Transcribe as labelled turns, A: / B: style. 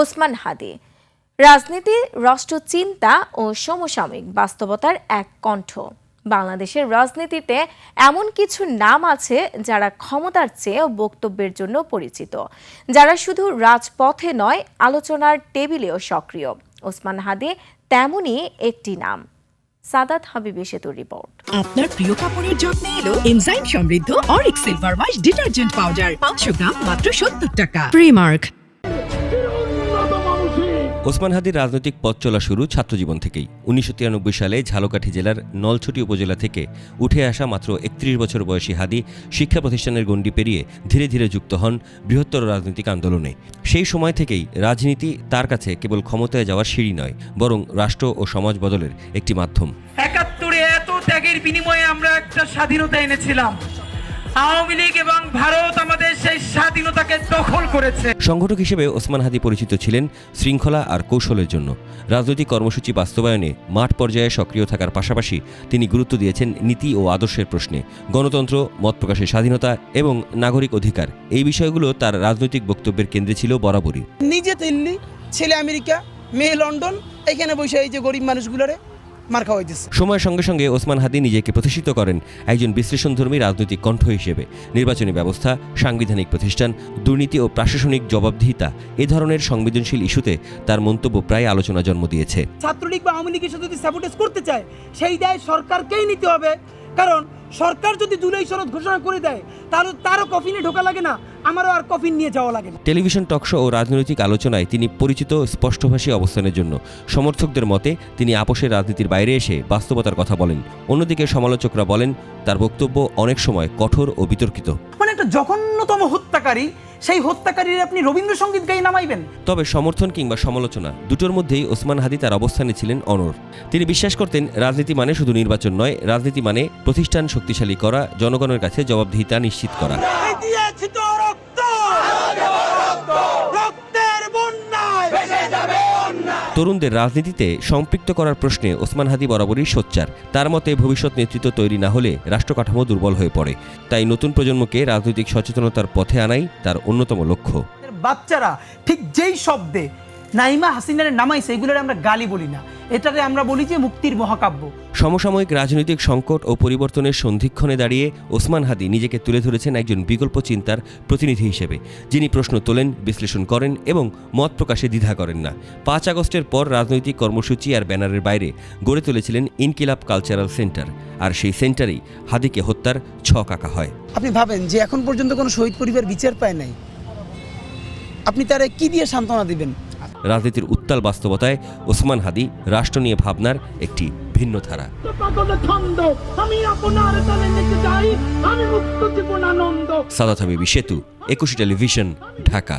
A: ওসমান হাদি। রাজনীতি, রাষ্ট্রচিন্তা ও সমসাময়িক বাস্তবতার এক কণ্ঠ। বাংলাদেশের রাজনীতিতে এমন কিছু নাম আছে যারা ক্ষমতার চেয়ে বক্তব্যের জন্য পরিচিত, যারা শুধু রাজপথে নয় আলোচনার টেবিলেও সক্রিয়। ওসমান হাদি তেমনই একটি নাম। সাদাত হাবিবি সেতুর রিপোর্ট।
B: আপনার প্রিয় কাপড়ের যত্নে এলো এনজাইম সমৃদ্ধ Arik silver wash detergent powder, 500 গ্রাম মাত্র 70 টাকা। প্রিমার্ক।
C: ওসমান হাদির রাজনৈতিক পথ চলা শুরু ছাত্রজীবন থেকেই। 1993 সালে ঝালকাঠি জেলার নলছটি উপজেলা থেকে উঠে আসা মাত্র 31 বছর বয়সী হাদি শিক্ষা প্রতিষ্ঠানের গণ্ডি পেরিয়ে ধীরে ধীরে যুক্ত হন বৃহত্তর রাজনৈতিক আন্দোলনে। সেই সময় থেকেই রাজনীতি তার কাছে কেবল ক্ষমতায় যাওয়ার সিঁড়ি নয়, বরং রাষ্ট্র ও সমাজ বদলের একটি মাধ্যম।
D: 71-এ এত ত্যাগের বিনিময়ে আমরা একটা স্বাধীনতা এনেছিলাম। আওয়ামী লীগ এবং ভারত আমাদের সেই স্বাধীনতাকে দখল করেছে।
C: সংগঠক হিসেবে ওসমান হাদি পরিচিত ছিলেন শৃঙ্খলা আর কৌশলের জন্য। রাজনৈতিক কর্মসূচি বাস্তবায়নে মাঠ পর্যায়ে সক্রিয় থাকার পাশাপাশি তিনি গুরুত্ব দিয়েছেন নীতি ও আদর্শের প্রশ্নে। গণতন্ত্র, মত প্রকাশের স্বাধীনতা এবং নাগরিক অধিকার, এই বিষয়গুলো তার রাজনৈতিক বক্তব্যের কেন্দ্রে ছিল বরাবরই।
E: নিজে দিল্লি, ছেলে আমেরিকা, মেয়ে লন্ডন, এখানে বসে এই যে গরিব মানুষগুলোরে মার্কা হইতেছে।
C: সময়ের সঙ্গে সঙ্গে ওসমান হাদি নিজেকে প্রতিষ্ঠিত করেন একজন বিশ্লেষণধর্মী রাজনৈতিক কণ্ঠ হিসেবে। নির্বাচনী ব্যবস্থা, সাংবিধানিক প্রতিষ্ঠান, দুর্নীতি ও প্রশাসনিক জবাবদিহিতা, এ ধরনের সংবেদনশীল ইস্যুতে তার মন্তব্য প্রায় আলোচনা জন্ম দিয়েছে।
E: ছাত্রলীগ বা আওয়ামী লীগের সাথে যদি স্যাবোটেজ করতে চায়, সেই দায় সরকারকেই নিতে হবে। কারণ সরকার যদি জুলাই সনদ ঘোষণা করে দেয়, তাহলে তারও কফিনে ঢোকা লাগে না, আমারও আর কফিন নিয়ে যাওয়া লাগে না।
C: টেলিভিশন টকশো ও রাজনৈতিক আলোচনায় তিনি পরিচিত স্পষ্টভাষী অবস্থানের জন্য। সমর্থকদের মতে তিনি আপোষের রাজনীতির বাইরে এসে বাস্তবতার কথা বলেন। অন্যদিকে সমালোচকরা বলেন তার বক্তব্য অনেক সময় কঠোর ও বিতর্কিত।
E: মানে একটা জঘন্যতম হত্যাকারী, সেই হত্যাকারীর আপনি রবীন্দ্রসঙ্গীত গায়ে নামাইবেন?
C: তবে সমর্থন কিংবা সমালোচনা দুটোর মধ্যেই ওসমান হাদি তার অবস্থানে ছিলেন অনড়। তিনি বিশ্বাস করতেন রাজনীতি মানে শুধু নির্বাচন নয়, রাজনীতি মানে প্রতিষ্ঠান শক্তিশালী করা, জনগণের কাছে জবাবদিহিতা নিশ্চিত করা। তরুণদের রাজনীতিতে সম্পৃক্ত করার প্রশ্নে ওসমান হাদি বরাবরই সোচ্চার। তার মতে ভবিষ্যৎ নেতৃত্ব তৈরি না হলে রাষ্ট্র কাঠামো দুর্বল হয়ে পড়ে। তাই নতুন প্রজন্মকে রাজনৈতিক সচেতনতার পথে আনাই তার অন্যতম লক্ষ্য।
E: বাচ্চারা ঠিক যেই শব্দে নাইমা হাসিনার নামাইছে, এগুলোর আমরা গালি বলি না, এটাকে আমরা বলি যে মুক্তির মহাকাব্য।
C: সমসাময়িক রাজনৈতিক সংকট ও পরিবর্তনের সন্ধিক্ষণে দাঁড়িয়ে ওসমান হাদি নিজেকে তুলে ধরেছেন একজন বিকল্প চিন্তার প্রতিনিধি হিসেবে, যিনি প্রশ্ন তোলেন, বিশ্লেষণ করেন এবং মত প্রকাশে দ্বিধা করেন না। 5 আগস্টের পর রাজনৈতিক কর্মসূচি আর ব্যানারের বাইরে গড়ে তুলেছিলেন ইনকিলাব কালচারাল সেন্টার, আর সেই সেন্টারেই হাদিকে হত্যার ছক আঁকা হয়।
E: আপনি ভাবেন যে এখন পর্যন্ত কোনো শহীদ পরিবার বিচার পায় নাই, আপনি তারা কি দিয়ে সান্ত্বনা দিবেন?
C: রাজনীতির উত্তাল বাস্তবতায় ওসমান হাদি রাষ্ট্র নিয়ে ভাবনার একটি ভিন্ন ধারা। সাদাত হাবিবি সেতু, 21 টেলিভিশন, ঢাকা।